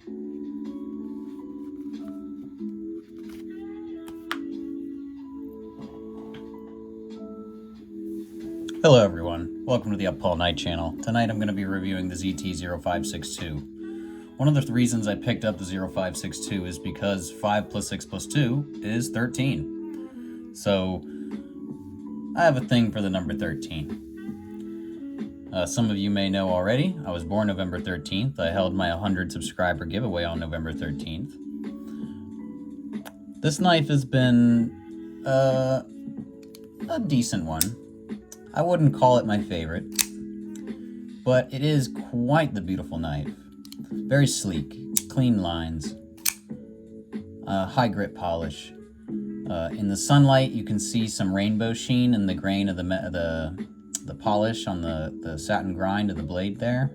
Hello everyone, welcome to the Up All Night channel. Tonight I'm going to be reviewing the ZT-0562. One of the reasons I picked up the 0562 is because 5 plus 6 plus 2 is 13. So I have a thing for the number 13. Some of you may know already, I was born November 13th. I held my 100 subscriber giveaway on November 13th. This knife has been a decent one. I wouldn't call it my favorite, but it is quite the beautiful knife. Very sleek, clean lines, high grit polish. In the sunlight, you can see some rainbow sheen in the grain of the polish on the satin grind of the blade there.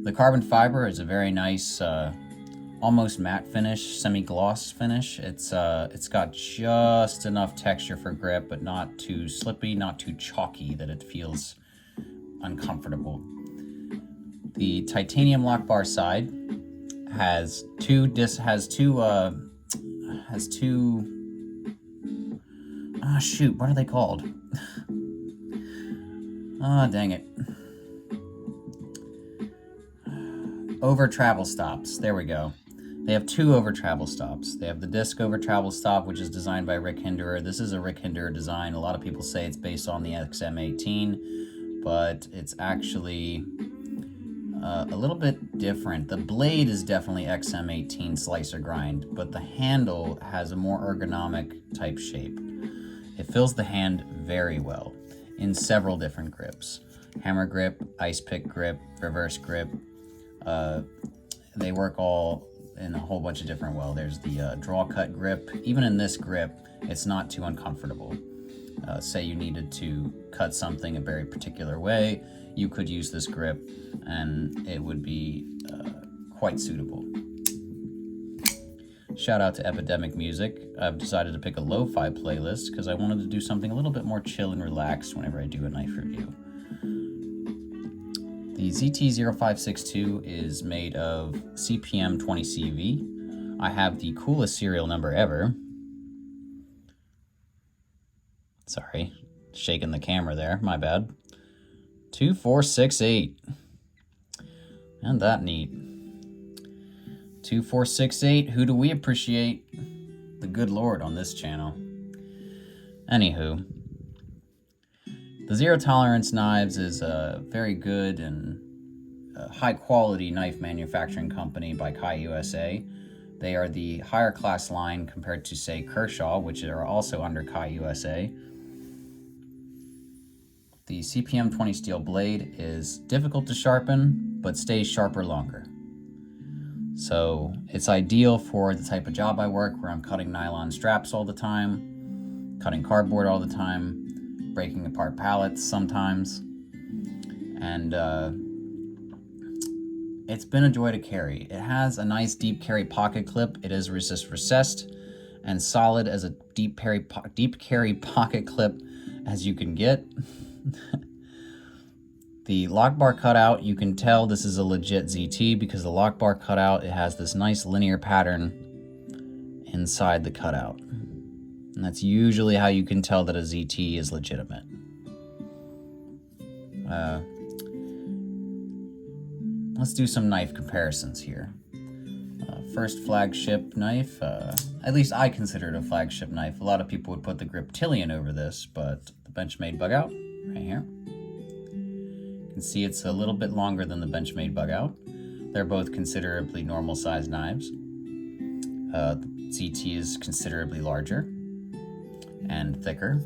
The carbon fiber is a very nice, almost matte finish, semi-gloss finish. It's got just enough texture for grip, but not too slippy, not too chalky that it feels uncomfortable. The titanium lock bar side has two shoot, what are they called? Dang it. Over travel stops. There we go. They have two over travel stops. They have the disc over travel stop, which is designed by Rick Hinderer. This is a Rick Hinderer design. A lot of people say it's based on the XM18, but it's actually a little bit different. The blade is definitely XM18 slicer grind, but the handle has a more ergonomic type shape. It fills the hand very well in several different grips. Hammer grip, ice pick grip, reverse grip. They work all in a whole bunch of different there's the draw cut grip. Even in this grip, it's not too uncomfortable. Say you needed to cut something a very particular way, you could use this grip and it would be quite suitable. Shout out to Epidemic music. I've decided to pick a lo-fi playlist because I wanted to do something a little bit more chill and relaxed whenever I do a knife review. The ZT-0562 is made of CPM 20CV. I have the coolest serial number ever. Sorry, shaking the camera there, my bad. 2468. And that neat. 2468, who do we appreciate? The good Lord on this channel. Anywho. The Zero Tolerance Knives is a very good and high quality knife manufacturing company by Kai USA. They are the higher class line compared to, say, Kershaw, which are also under Kai USA. The CPM 20 steel blade is difficult to sharpen, but stays sharper longer. So it's ideal for the type of job I work where I'm cutting nylon straps all the time, cutting cardboard all the time, breaking apart pallets sometimes, and it's been a joy to carry. It has a nice deep carry pocket clip. It is recessed and solid as a deep carry pocket clip as you can get. The lock bar cutout, you can tell this is a legit ZT because the lock bar cutout, it has this nice linear pattern inside the cutout. And that's usually how you can tell that a ZT is legitimate. Let's do some knife comparisons here. First flagship knife, at least I consider it a flagship knife. A lot of people would put the Griptilian over this, but the Benchmade Bug Out, right here. You can see it's a little bit longer than the Benchmade Bug Out. They're both considerably normal sized knives. The ZT is considerably larger and thicker.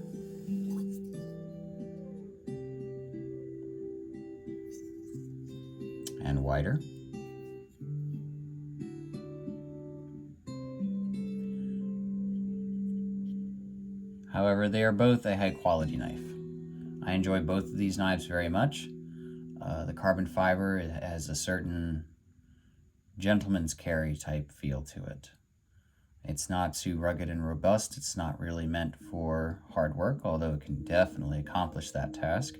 And wider. However, they are both a high quality knife. I enjoy both of these knives very much. The carbon fiber has a certain gentleman's carry type feel to it. It's not too rugged and robust. It's not really meant for hard work, although it can definitely accomplish that task.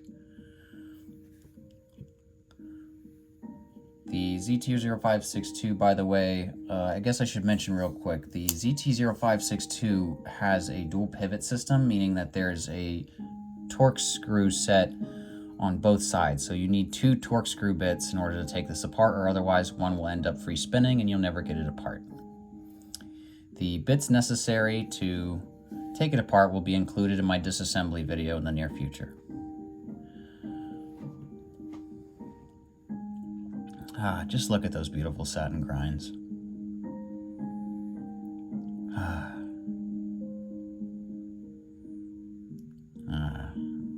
ZT0562, by the way, I guess I should mention real quick, the ZT0562 has a dual pivot system, meaning that there's a torque screw set on both sides. So you need 2 torque screw bits in order to take this apart, or otherwise one will end up free spinning and you'll never get it apart. The bits necessary to take it apart will be included in my disassembly video in the near future. Just look at those beautiful satin grinds.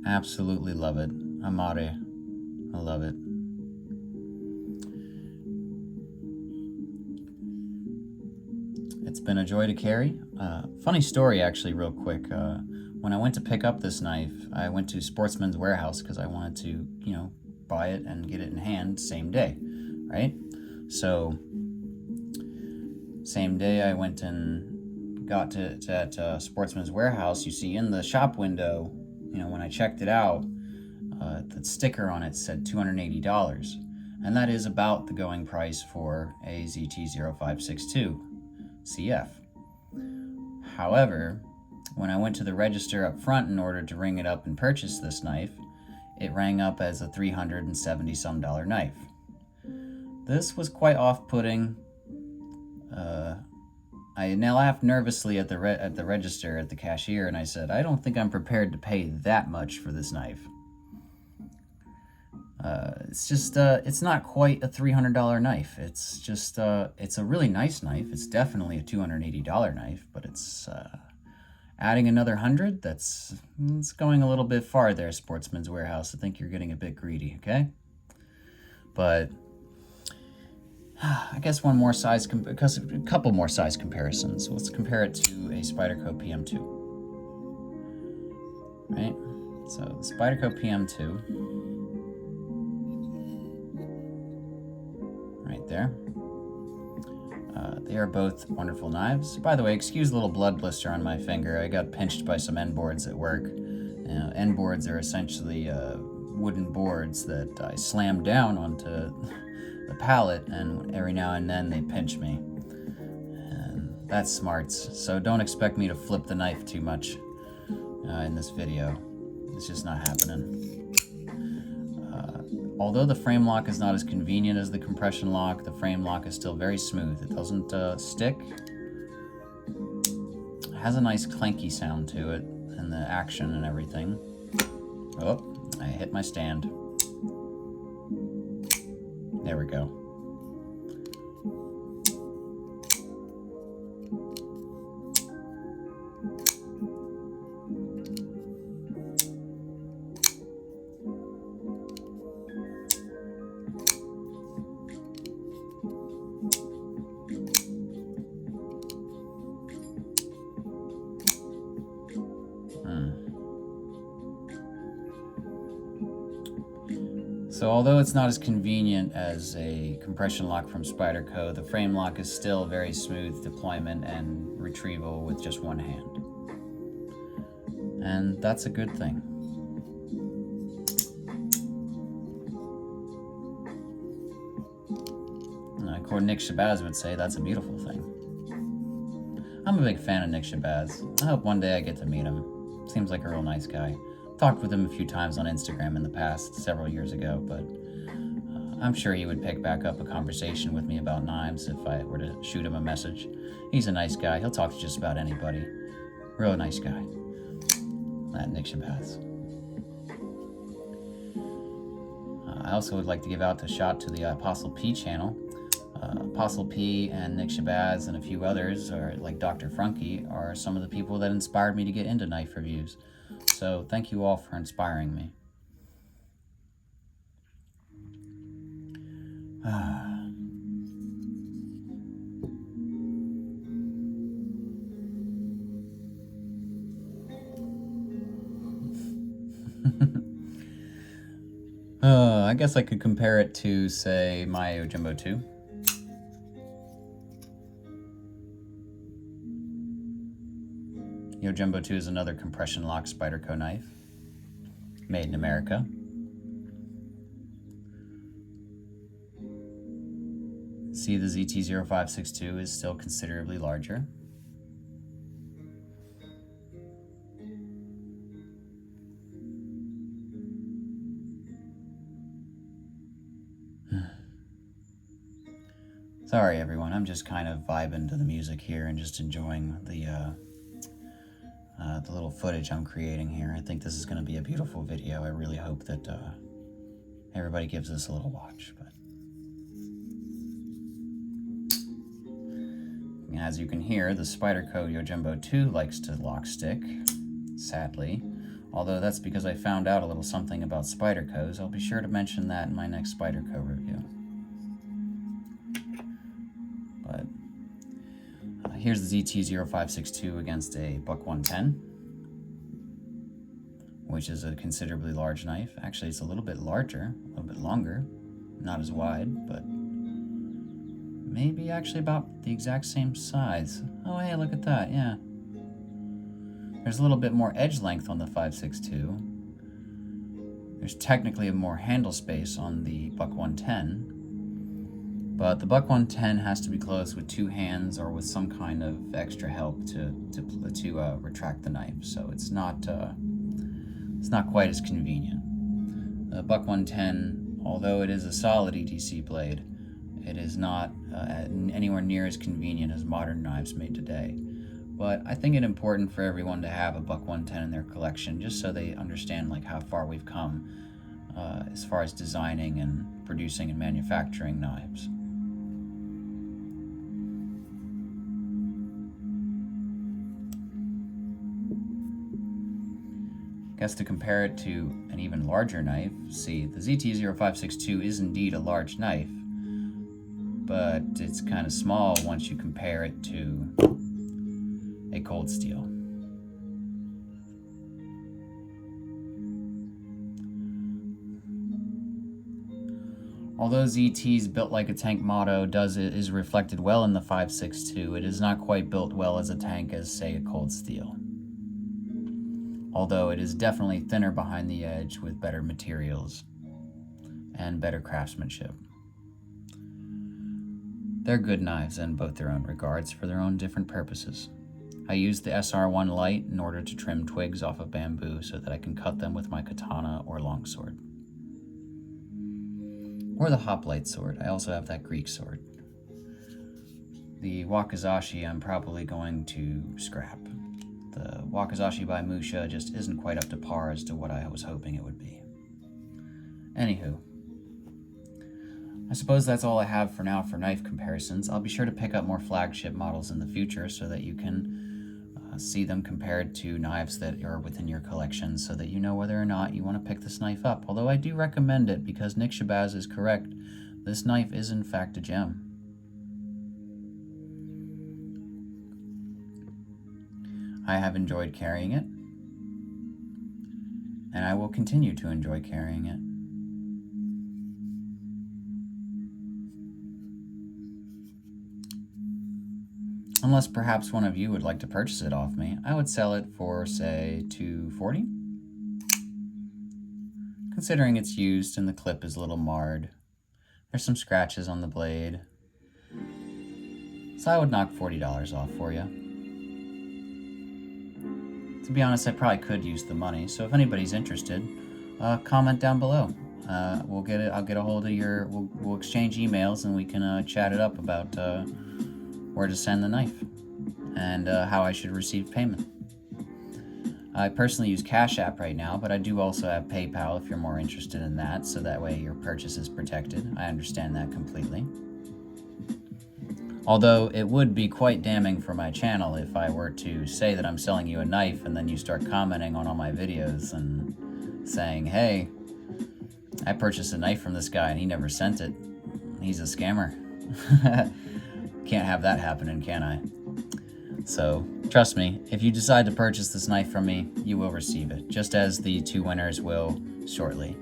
Absolutely love it. Amare. I love it. It's been a joy to carry. Funny story, actually, real quick. When I went to pick up this knife, I went to Sportsman's warehouse because I wanted to, buy it and get it in hand same day, right? So, same day I went and got to at Sportsman's warehouse. You see in the shop window, when I checked it out, the sticker on it said $280, and that is about the going price for a ZT0562 CF. However, when I went to the register up front in order to ring it up and purchase this knife, it rang up as a $370-some knife. This was quite off-putting. I now laughed nervously at the register at the cashier, and I said, "I don't think I'm prepared to pay that much for this knife." It's just, it's not quite a $300 knife. It's just, it's a really nice knife. It's definitely a $280 knife, but it's, adding another 100, it's going a little bit far there, Sportsman's Warehouse. I think you're getting a bit greedy, okay? But I guess one more size, because a couple more size comparisons. Let's compare it to a Spyderco PM2. Right? So the Spyderco PM2, right there. They are both wonderful knives. By the way, excuse the little blood blister on my finger. I got pinched by some end boards at work. End boards are essentially wooden boards that I slam down onto the pallet, and every now and then they pinch me. And that's smarts. So don't expect me to flip the knife too much in this video. It's just not happening. Although the frame lock is not as convenient as the compression lock, the frame lock is still very smooth. It doesn't stick. It has a nice clanky sound to it, and the action and everything. Oh, I hit my stand. There we go. So although it's not as convenient as a compression lock from Spyderco, the frame lock is still very smooth deployment and retrieval with just one hand. And that's a good thing. According to Nick Shabazz would say, that's a beautiful thing. I'm a big fan of Nick Shabazz. I hope one day I get to meet him. Seems like a real nice guy. Talked with him a few times on Instagram in the past, several years ago, but I'm sure he would pick back up a conversation with me about knives if I were to shoot him a message. He's a nice guy. He'll talk to just about anybody. Real nice guy. That Nick Shabazz. I also would like to give out a shout to the Apostle P channel. Apostle P and Nick Shabazz and a few others, or like Dr. Frunky, are some of the people that inspired me to get into knife reviews. So thank you all for inspiring me. I guess I could compare it to, say, my Yojimbo 2. Yojimbo 2 is another compression lock Spyderco knife, made in America. See, the ZT-0562 is still considerably larger. Sorry everyone, I'm just kind of vibing to the music here and just enjoying the little footage I'm creating here. I think this is going to be a beautiful video. I really hope that everybody gives this a little watch. But as you can hear, the Spyderco Yojimbo 2 likes to lock stick, sadly. Although that's because I found out a little something about Spydercos. I'll be sure to mention that in my next Spyderco review. But here's the ZT-0562 against a Buck 110, which is a considerably large knife. Actually, it's a little bit larger, a little bit longer, not as wide, but maybe actually about the exact same size. Oh, hey, look at that, yeah. There's a little bit more edge length on the 5.62. There's technically more handle space on the Buck 110, but the Buck 110 has to be closed with two hands or with some kind of extra help to retract the knife. So it's not quite as convenient. The Buck 110, although it is a solid ETC blade, it is not anywhere near as convenient as modern knives made today. But I think it's important for everyone to have a Buck 110 in their collection, just so they understand like how far we've come as far as designing and producing and manufacturing knives. I guess to compare it to an even larger knife, see, the ZT-0562 is indeed a large knife, but it's kind of small once you compare it to a cold steel. Although ZT's built like a tank motto is reflected well in the 5.62, it is not quite built well as a tank as, say, a cold steel. Although it is definitely thinner behind the edge with better materials and better craftsmanship. They're good knives in both their own regards for their own different purposes. I use the SR1 light in order to trim twigs off of bamboo so that I can cut them with my katana or longsword. Or the hoplite sword. I also have that Greek sword. The wakizashi I'm probably going to scrap. The wakizashi by Musha just isn't quite up to par as to what I was hoping it would be. Anywho, I suppose that's all I have for now for knife comparisons. I'll be sure to pick up more flagship models in the future so that you can see them compared to knives that are within your collection so that you know whether or not you want to pick this knife up. Although I do recommend it because Nick Shabazz is correct. This knife is in fact a gem. I have enjoyed carrying it, and I will continue to enjoy carrying it. Unless perhaps one of you would like to purchase it off me, I would sell it for, say, $240. Considering it's used and the clip is a little marred. There's some scratches on the blade. So I would knock $40 off for you. To be honest, I probably could use the money, so if anybody's interested, comment down below. We'll get it. I'll get a hold of your. We'll exchange emails and we can chat it up about where to send the knife and how I should receive payment. I personally use Cash App right now, but I do also have PayPal if you're more interested in that, so that way your purchase is protected. I understand that completely. Although it would be quite damning for my channel if I were to say that I'm selling you a knife and then you start commenting on all my videos and saying, hey, I purchased a knife from this guy and he never sent it. He's a scammer. Can't have that happening, can I? So, trust me, if you decide to purchase this knife from me, you will receive it, just as the two winners will shortly.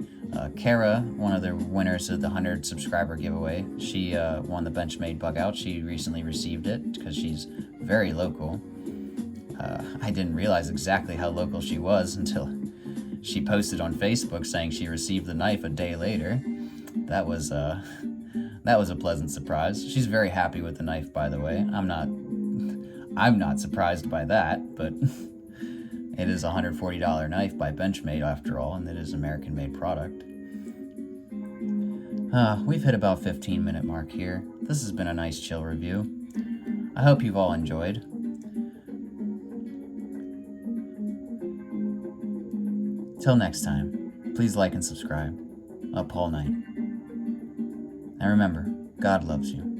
Kara, one of the winners of the 100 subscriber giveaway, she won the Benchmade bug out. She recently received it because she's very local. I didn't realize exactly how local she was until she posted on Facebook saying she received the knife a day later. That was That was a pleasant surprise. She's very happy with the knife, by the way. I'm not surprised by that, but it is a $140 knife by Benchmade after all, and it is an American-made product. We've hit about 15-minute mark here. This has been a nice chill review. I hope you've all enjoyed. Till next time, please like and subscribe. Paul Knight. And remember, God loves you.